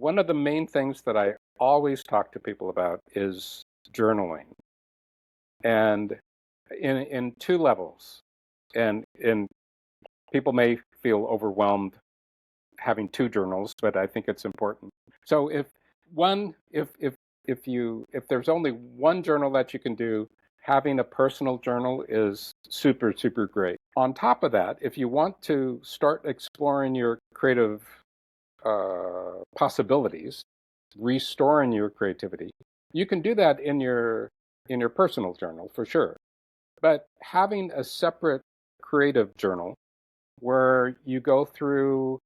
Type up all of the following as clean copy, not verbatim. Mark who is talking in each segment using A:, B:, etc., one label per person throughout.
A: one of the main things that I always talk to people about is journaling, and in two levels. And people may feel overwhelmed having two journals, but I think it's important. So if there's only one journal that you can do, having a personal journal is super great. On top of that, if you want to start exploring your creative possibilities, restoring your creativity, you can do that in your personal journal for sure. But having a separate creative journal where you go through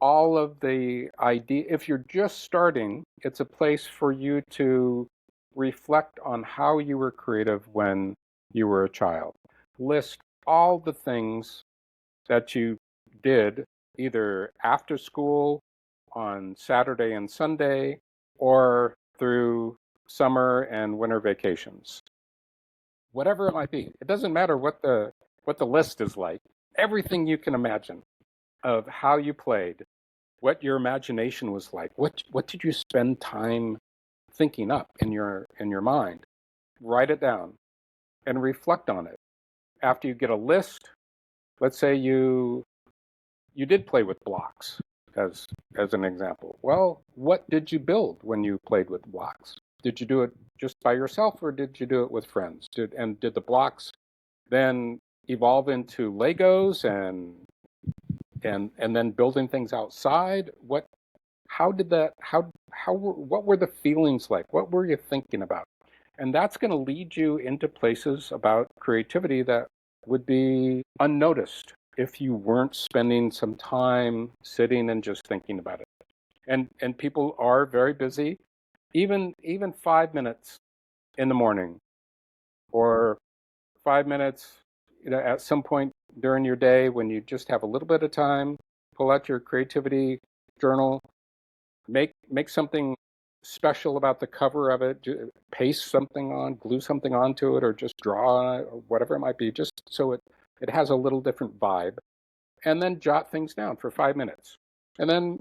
A: all of the idea, if you're just starting, it's a place for you to reflect on how you were creative when you were a child. List all the things that you did either after school, on Saturday and Sunday, or through summer and winter vacations. Whatever it might be. It doesn't matter what the list is like. Everything you can imagine of how you played, what your imagination was like, what did you spend time thinking up in your mind? Write it down and reflect on it. After you get a list, let's say you did play with blocks as an example. Well, what did you build when you played with blocks? Did you do it just by yourself or did you do it with friends? Did the blocks then evolve into Legos and then building things outside? How did that what were the feelings like? What were you thinking about? And that's going to lead you into places about creativity that would be unnoticed if you weren't spending some time sitting and just thinking about it. And people are very busy. Even 5 minutes in the morning or 5 minutes, at some point during your day when you just have a little bit of time, pull out your creativity journal, make something special about the cover of it, paste something on, glue something onto it, or just draw on it, or whatever it might be, just so it has a little different vibe. And then jot things down for 5 minutes. And then,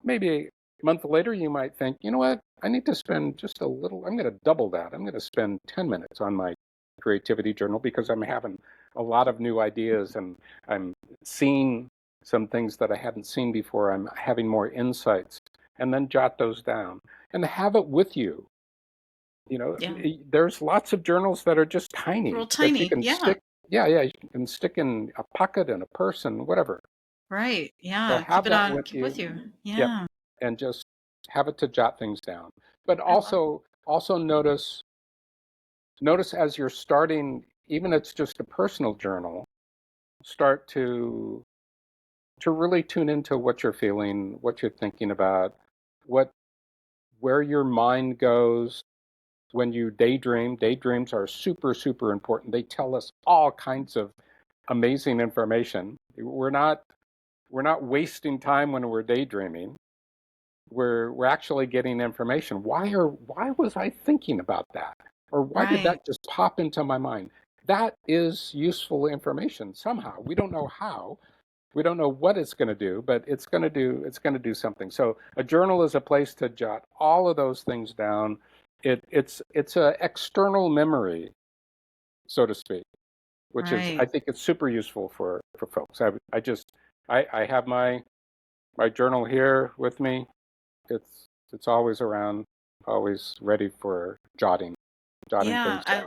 A: maybe a month later, you might think, you know what, I need to spend just a little, I'm going to double that. I'm going to spend 10 minutes on my creativity journal because I'm having a lot of new ideas and I'm seeing some things that I hadn't seen before. I'm having more insights, and then jot those down and have it with you.
B: Yeah.
A: There's lots of journals that are just tiny
B: Real
A: that you
B: tiny.
A: can
B: Yeah.
A: stick. Yeah, you can stick in a pocket, in a purse, and whatever.
B: Right.
A: So
B: Yeah.
A: have that with
B: Keep with
A: you.
B: you.
A: Yep,
B: Yeah.
A: and just have it to jot things down. But
B: I love
A: also notice as you're starting, even if it's just a personal journal, start to really tune into what you're feeling, what you're thinking about, what where your mind goes when you daydream. Daydreams are super important. They tell us all kinds of amazing information. We're not wasting time when we're daydreaming. We're actually getting information. Why was I thinking about that? Or why did
B: right.
A: that just pop into my mind? That is useful information somehow. We don't know how. We don't know what it's going to do, but it's going to do something. So a journal is a place to jot all of those things down. It's a external memory, so to speak, which is I
B: Right.
A: think it's super useful for folks. I have my journal here with me. It's always around, always ready for jotting
B: Yeah.
A: things down.